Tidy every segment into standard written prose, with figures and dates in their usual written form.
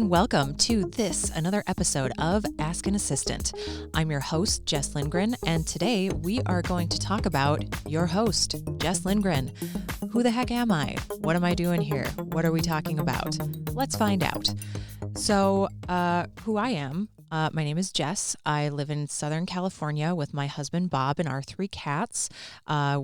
and welcome to another episode of Ask an Assistant. I'm your host, Jess Lindgren, and today we are going to talk about your host, Jess Lindgren. Who the heck am I? What am I doing here? What are we talking about? Let's find out. So, who I am, my name is Jess. I live in Southern California with my husband, Bob, and our 3 cats.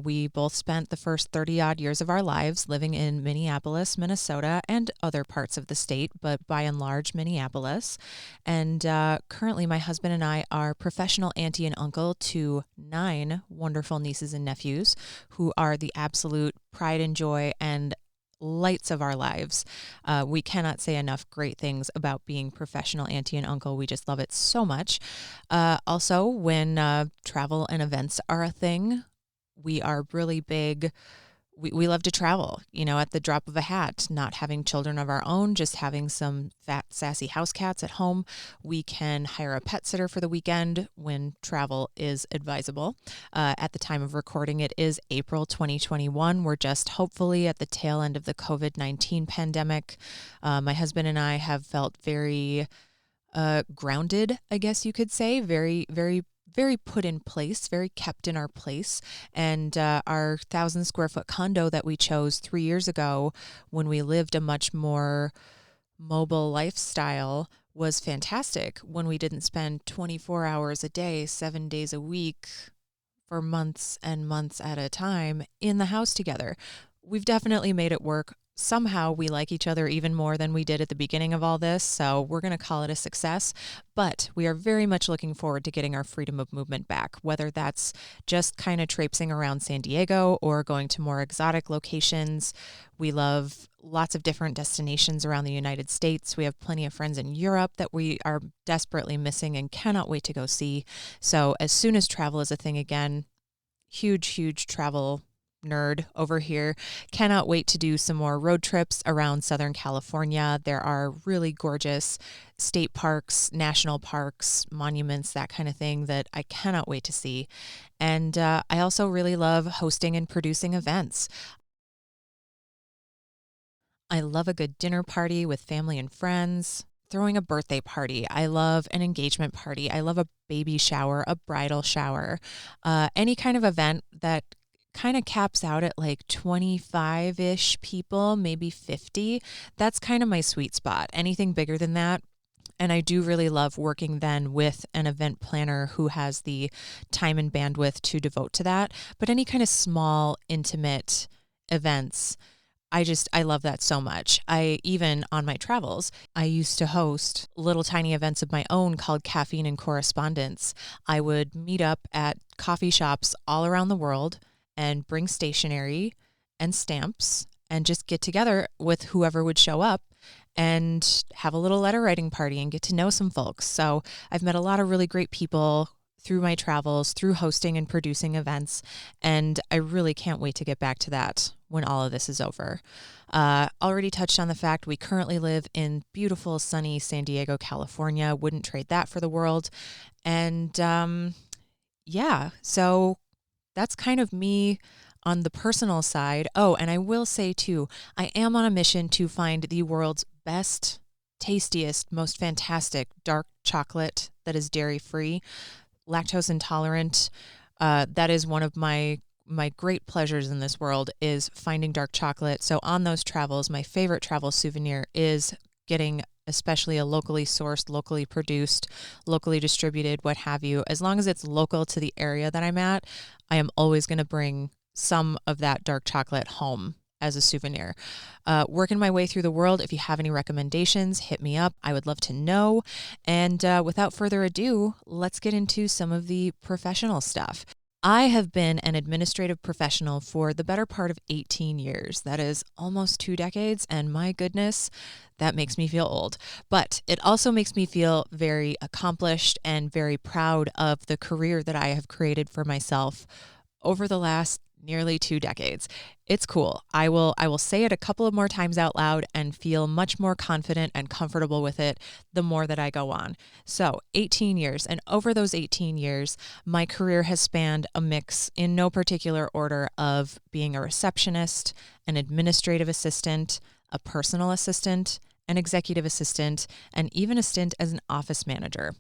We both spent the first 30-odd years of our lives living in Minneapolis, Minnesota, and other parts of the state, but by and large, Minneapolis. And currently, my husband and I are professional auntie and uncle to 9 wonderful nieces and nephews who are the absolute pride and joy and lights of our lives. We cannot say enough great things about being professional auntie and uncle. We just love it so much. Also, when travel and events are a thing, we are really big. We love to travel, at the drop of a hat, not having children of our own, just having some fat, sassy house cats at home. We can hire a pet sitter for the weekend when travel is advisable. At the time of recording, it is April 2021. We're just hopefully at the tail end of the COVID-19 pandemic. My husband and I have felt very grounded, I guess you could say, very, very put in place, very kept in our place. And our 1,000 square foot condo that we chose 3 years ago when we lived a much more mobile lifestyle was fantastic when we didn't spend 24 hours a day, 7 days a week for months and months at a time in the house together. We've definitely made it work. Somehow we like each other even more than we did at the beginning of all this, so we're going to call it a success. But we are very much looking forward to getting our freedom of movement back, whether that's just kind of traipsing around San Diego or going to more exotic locations. We love lots of different destinations around the United States. We have plenty of friends in Europe that we are desperately missing and cannot wait to go see. So as soon as travel is a thing again, huge travel nerd over here, cannot wait to do some more road trips around Southern California. There are really gorgeous state parks, national parks, monuments, that kind of thing that I cannot wait to see. And I also really love hosting and producing events. I love a good dinner party with family and friends, throwing a birthday party. I love an engagement party. I love a baby shower, a bridal shower, any kind of event that kind of caps out at like 25-ish people, maybe 50. That's kind of my sweet spot. Anything bigger than that. And I do really love working then with an event planner who has the time and bandwidth to devote to that. But any kind of small, intimate events, I love that so much. Even on my travels, I used to host little tiny events of my own called Caffeine and Correspondence. I would meet up at coffee shops all around the world and bring stationery and stamps and just get together with whoever would show up and have a little letter writing party and get to know some folks. So I've met a lot of really great people through my travels, through hosting and producing events, and I really can't wait to get back to that when all of this is over. Already touched on the fact we currently live in beautiful, sunny San Diego, California. Wouldn't trade that for the world. And so that's kind of me on the personal side. Oh, and I will say too, I am on a mission to find the world's best, tastiest, most fantastic dark chocolate that is dairy-free, lactose intolerant. That is one of my great pleasures in this world, is finding dark chocolate. So on those travels, my favorite travel souvenir is getting especially a locally sourced, locally produced, locally distributed, what have you. As long as it's local to the area that I'm at, I am always going to bring some of that dark chocolate home as a souvenir. Working my way through the world. If you have any recommendations, hit me up. I would love to know. And without further ado, let's get into some of the professional stuff. I have been an administrative professional for the better part of 18 years. That is almost 2 decades, and my goodness, that makes me feel old. But it also makes me feel very accomplished and very proud of the career that I have created for myself over the last nearly 2 decades. It's cool. I will say it a couple of more times out loud and feel much more confident and comfortable with it the more that I go on. So 18 years. And over those 18 years, my career has spanned a mix in no particular order of being a receptionist, an administrative assistant, a personal assistant, an executive assistant, and even a stint as an office manager.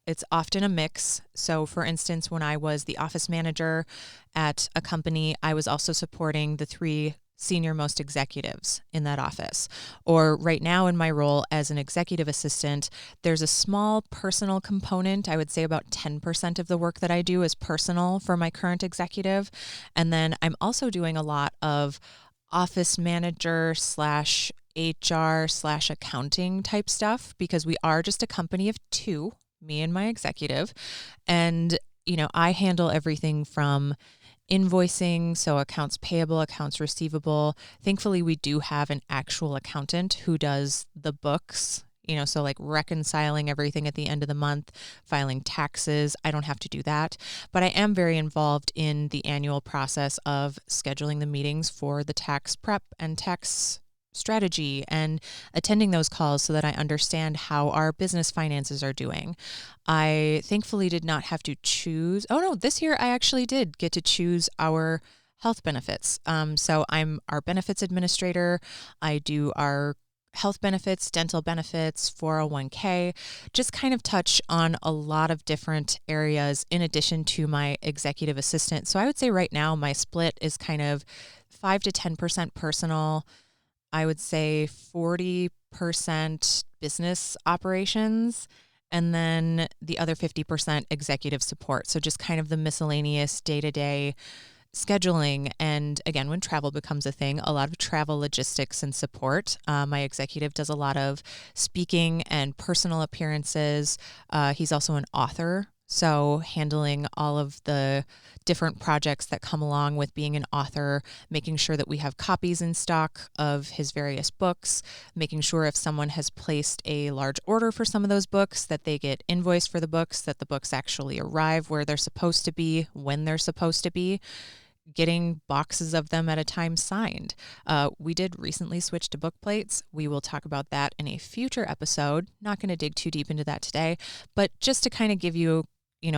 It's often a mix. So, for instance, when I was the office manager at a company, I was also supporting the three senior most executives in that office. Or right now in my role as an executive assistant, there's a small personal component. I would say about 10% of the work that I do is personal for my current executive. And then I'm also doing a lot of office manager slash HR slash accounting type stuff because we are just a company of two, me and my executive. And, I handle everything from invoicing, so accounts payable, accounts receivable. Thankfully, we do have an actual accountant who does the books, so like reconciling everything at the end of the month, filing taxes. I don't have to do that, but I am very involved in the annual process of scheduling the meetings for the tax prep and tax strategy and attending those calls so that I understand how our business finances are doing. I thankfully did not have to choose. Oh no, this year I actually did get to choose our health benefits. So I'm our benefits administrator. I do our health benefits, dental benefits, 401k, just kind of touch on a lot of different areas in addition to my executive assistant. So I would say right now my split is kind of 5 to 10% personal. I would say 40% business operations, and then the other 50% executive support. So just kind of the miscellaneous day-to-day scheduling. And again, when travel becomes a thing, a lot of travel logistics and support. My executive does a lot of speaking and personal appearances. He's also an author. So handling all of the different projects that come along with being an author, making sure that we have copies in stock of his various books, making sure if someone has placed a large order for some of those books, that they get invoiced for the books, that the books actually arrive where they're supposed to be, when they're supposed to be, getting boxes of them at a time signed. We did recently switch to book plates. We will talk about that in a future episode. Not going to dig too deep into that today, but just to kind of give you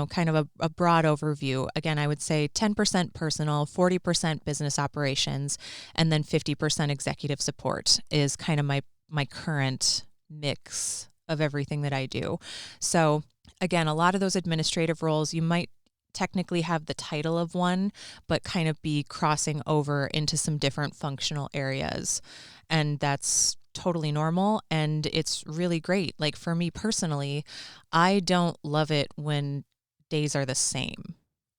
kind of a broad overview. Again, I would say 10% personal, 40% business operations, and then 50% executive support is kind of my current mix of everything that I do. So again, a lot of those administrative roles, you might technically have the title of one, but kind of be crossing over into some different functional areas. And that's totally normal. And it's really great. Like for me personally, I don't love it when days are the same.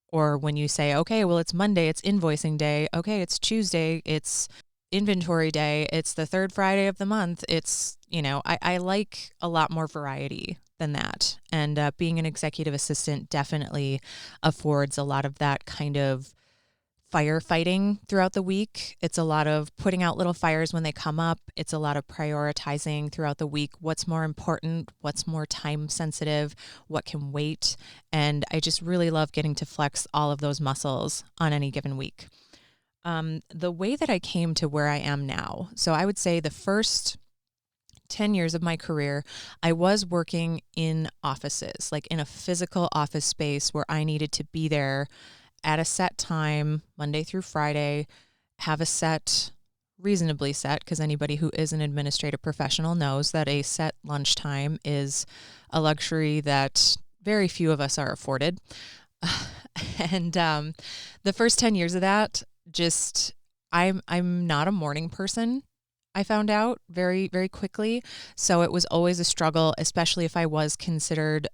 Or when you say, okay, well, it's Monday, it's invoicing day. Okay, it's Tuesday, it's inventory day. It's the third Friday of the month. It's, I like a lot more variety than that. And being an executive assistant definitely affords a lot of that kind of firefighting throughout the week. It's a lot of putting out little fires when they come up. It's a lot of prioritizing throughout the week. What's more important? What's more time sensitive? What can wait? And I just really love getting to flex all of those muscles on any given week. The way that I came to where I am now, so I would say the first 10 years of my career, I was working in offices, like in a physical office space where I needed to be there at a set time, Monday through Friday, have a set, reasonably set, because anybody who is an administrative professional knows that a set lunchtime is a luxury that very few of us are afforded. And the first 10 years of that, just I'm not a morning person. I found out very, very quickly. So it was always a struggle, especially if I was considered,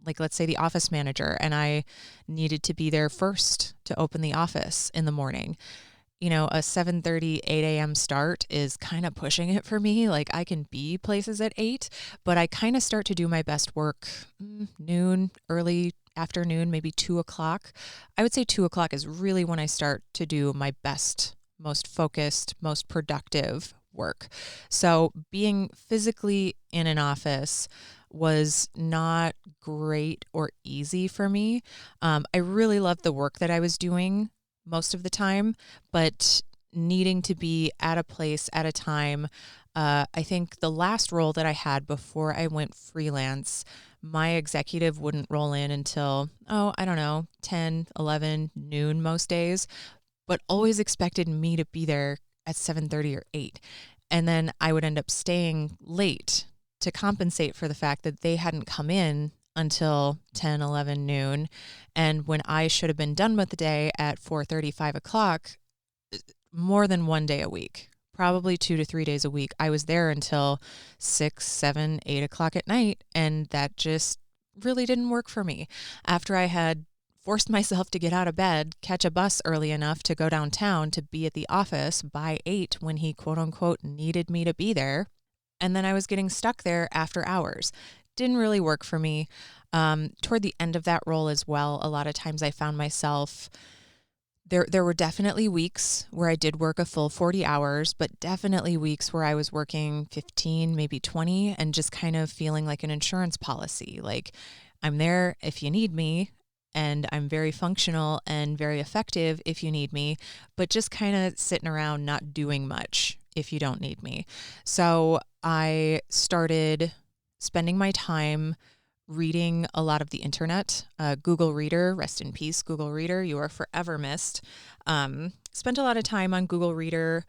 like let's say the office manager, and I needed to be there first to open the office in the morning. A 7:30, 8 a.m. start is kind of pushing it for me. Like I can be places at 8, but I kind of start to do my best work noon, early afternoon, maybe 2 o'clock. I would say 2 o'clock is really when I start to do my best, most focused, most productive work. So being physically in an office was not great or easy for me. I really loved the work that I was doing most of the time, but needing to be at a place at a time. I think the last role that I had before I went freelance, my executive wouldn't roll in until, I don't know, 10, 11, noon most days, but always expected me to be there at 7:30 or 8. And then I would end up staying late to compensate for the fact that they hadn't come in until 10, 11 noon. And when I should have been done with the day at 4:30, 5 o'clock, more than one day a week, probably 2 to 3 days a week, I was there until 6, 7, 8 o'clock at night. And that just really didn't work for me. After I had forced myself to get out of bed, catch a bus early enough to go downtown to be at the office by 8 when he quote unquote needed me to be there. And then I was getting stuck there after hours. Didn't really work for me. Toward the end of that role as well, a lot of times I found myself, there were definitely weeks where I did work a full 40 hours, but definitely weeks where I was working 15, maybe 20, and just kind of feeling like an insurance policy. Like, I'm there if you need me, and I'm very functional and very effective if you need me, but just kind of sitting around not doing much if you don't need me. So I started spending my time reading a lot of the internet. Google Reader, rest in peace, Google Reader, you are forever missed. Spent a lot of time on Google Reader,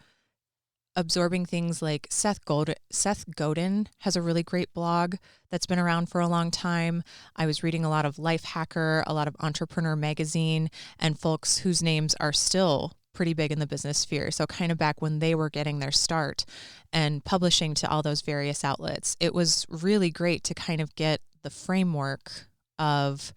absorbing things like Seth Godin has a really great blog that's been around for a long time. I was reading a lot of Life Hacker, a lot of Entrepreneur Magazine, and folks whose names are still pretty big in the business sphere. So kind of back when they were getting their start and publishing to all those various outlets. It was really great to kind of get the framework of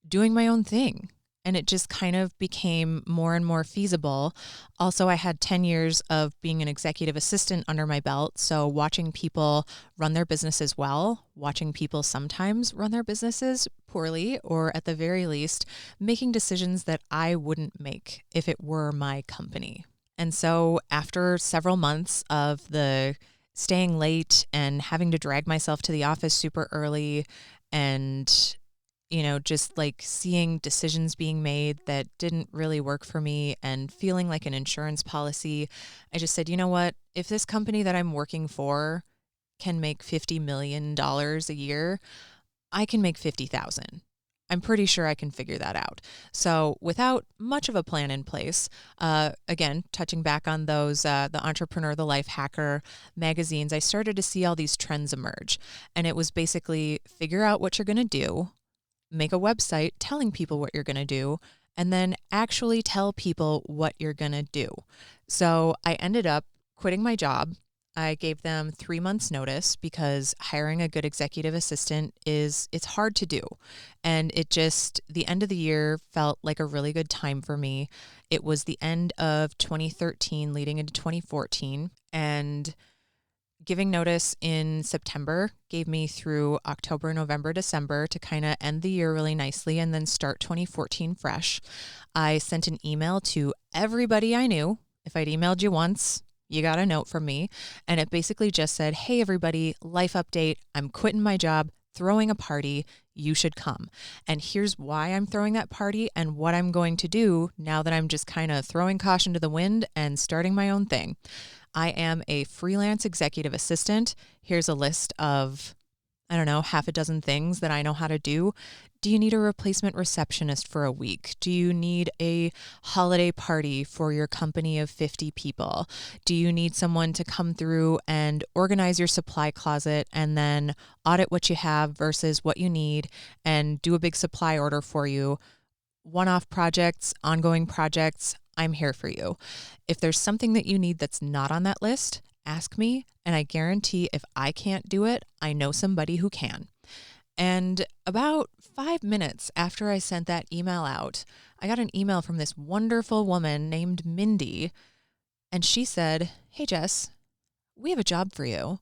doing my own thing. And it just kind of became more and more feasible. Also, I had 10 years of being an executive assistant under my belt. So watching people run their businesses well, watching people sometimes run their businesses poorly, or at the very least, making decisions that I wouldn't make if it were my company. And so after several months of the staying late and having to drag myself to the office super early and just like seeing decisions being made that didn't really work for me and feeling like an insurance policy, I just said, you know what? If this company that I'm working for can make $50 million a year, I can make 50,000. I'm pretty sure I can figure that out. So without much of a plan in place, again, touching back on those, the Entrepreneur, the Life Hacker magazines, I started to see all these trends emerge. And it was basically figure out what you're going to do, make a website telling people what you're going to do, and then actually tell people what you're going to do. So I ended up quitting my job. I gave them 3 months notice because hiring a good executive assistant it's hard to do. And the end of the year felt like a really good time for me. It was the end of 2013 leading into 2014, and giving notice in September gave me through October, November, December to kind of end the year really nicely and then start 2014 fresh. I sent an email to everybody I knew. If I'd emailed you once, you got a note from me. And it basically just said, hey, everybody, life update. I'm quitting my job, throwing a party. You should come. And here's why I'm throwing that party and what I'm going to do now that I'm just kind of throwing caution to the wind and starting my own thing. I am a freelance executive assistant. Here's a list of, half a dozen things that I know how to do. Do you need a replacement receptionist for a week? Do you need a holiday party for your company of 50 people? Do you need someone to come through and organize your supply closet and then audit what you have versus what you need and do a big supply order for you? One-off projects, ongoing projects, I'm here for you. If there's something that you need that's not on that list, ask me, and I guarantee if I can't do it, I know somebody who can. And about 5 minutes after I sent that email out, I got an email from this wonderful woman named Mindy, and she said, hey, Jess, we have a job for you.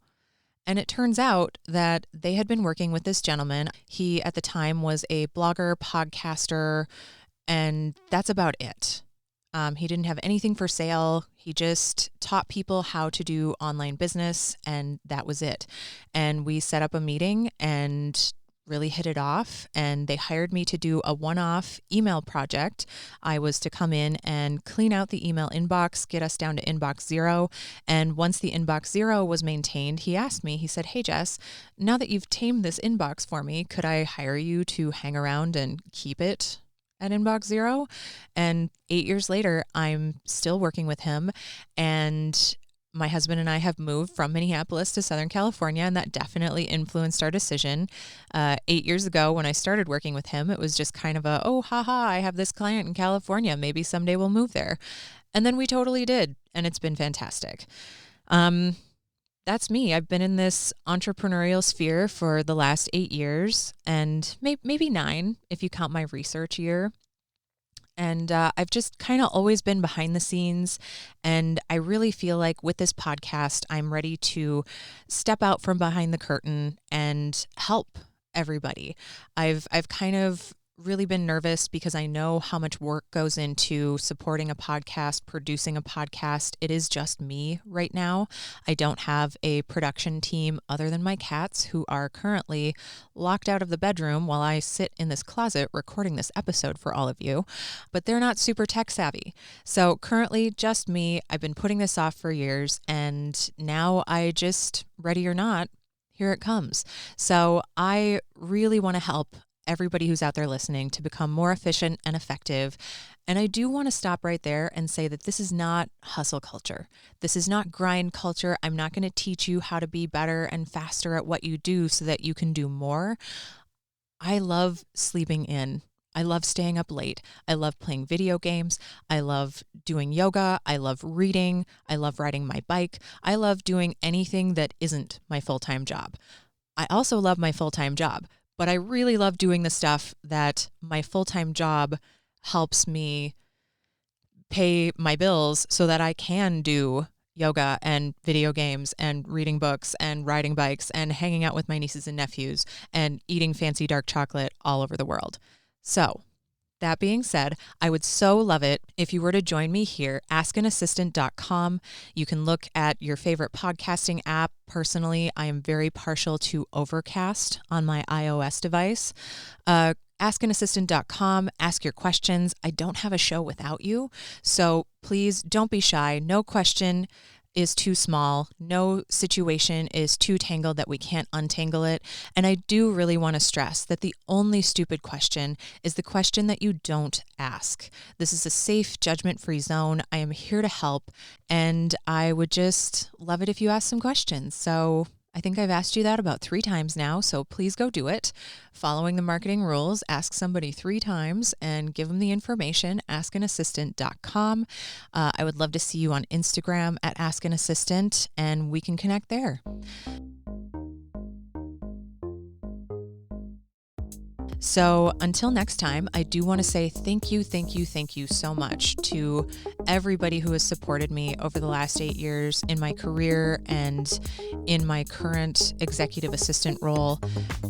And it turns out that they had been working with this gentleman. He, at the time, was a blogger, podcaster, and that's about it. He didn't have anything for sale. He just taught people how to do online business, and that was it. And we set up a meeting and really hit it off, and they hired me to do a one-off email project. I was to come in and clean out the email inbox, get us down to inbox 0. And once the inbox 0 was maintained, he asked me, he said, hey, Jess, now that you've tamed this inbox for me, could I hire you to hang around and keep it at inbox 0? And 8 years later, I'm still working with him. And my husband and I have moved from Minneapolis to Southern California, and that definitely influenced our decision. 8 years ago, when I started working with him, it was just kind of oh, haha, I have this client in California. Maybe someday we'll move there. And then we totally did, and it's been fantastic. That's me. I've been in this entrepreneurial sphere for the last 8 years, and maybe 9 if you count my research year. And I've just kind of always been behind the scenes. And I really feel like with this podcast, I'm ready to step out from behind the curtain and help everybody. I've kind of really been nervous because I know how much work goes into supporting a podcast, producing a podcast. It is just me right now. I don't have a production team other than my cats, who are currently locked out of the bedroom while I sit in this closet recording this episode for all of you, but they're not super tech savvy. So currently just me. I've been putting this off for years, and now I just, ready or not, here it comes. So I really want to help everybody who's out there listening to become more efficient and effective. And I do want to stop right there and say that this is not hustle culture. This is not grind culture. I'm not going to teach you how to be better and faster at what you do so that you can do more. I love sleeping in. I love staying up late. I love playing video games. I love doing yoga. I love reading. I love riding my bike. I love doing anything that isn't my full-time job. I also love my full-time job, but I really love doing the stuff that my full-time job helps me pay my bills so that I can do yoga and video games and reading books and riding bikes and hanging out with my nieces and nephews and eating fancy dark chocolate all over the world. So that being said, I would so love it if you were to join me here, askanassistant.com. You can look at your favorite podcasting app. Personally, I am very partial to Overcast on my iOS device. Askanassistant.com, ask your questions. I don't have a show without you, so please don't be shy. No question is too small. No situation is too tangled that we can't untangle it. And I do really want to stress that the only stupid question is the question that you don't ask. This is a safe, judgment-free zone. I am here to help, and I would just love it if you ask some questions. So I think I've asked you that about 3 times now, so please go do it. Following the marketing rules, ask somebody 3 times and give them the information, askanassistant.com. I would love to see you on Instagram at askanassistant, and we can connect there. So until next time, I do want to say thank you so much to everybody who has supported me over the last 8 years in my career and in my current executive assistant role.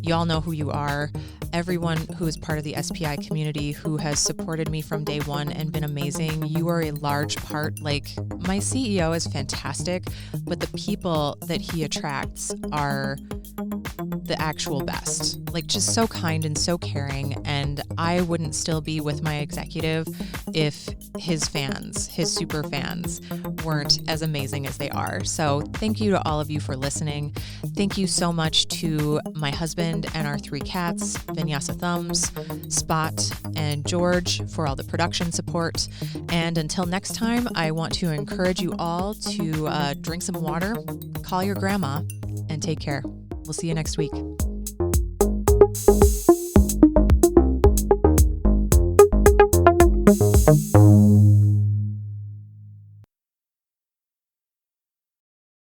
Y'all know who you are. Everyone who is part of the SPI community who has supported me from day one and been amazing. You are a large part. Like, my CEO is fantastic, but the people that he attracts are the actual best. Like, just so kind and so caring. And I wouldn't still be with my executive if his fans, his super fans, weren't as amazing as they are. So thank you to all of you for listening. Thank you so much to my husband and our 3 cats, Vinyasa Thumbs, Spot, and George, for all the production support. And until next time, I want to encourage you all to drink some water, call your grandma, and take care. We'll see you next week.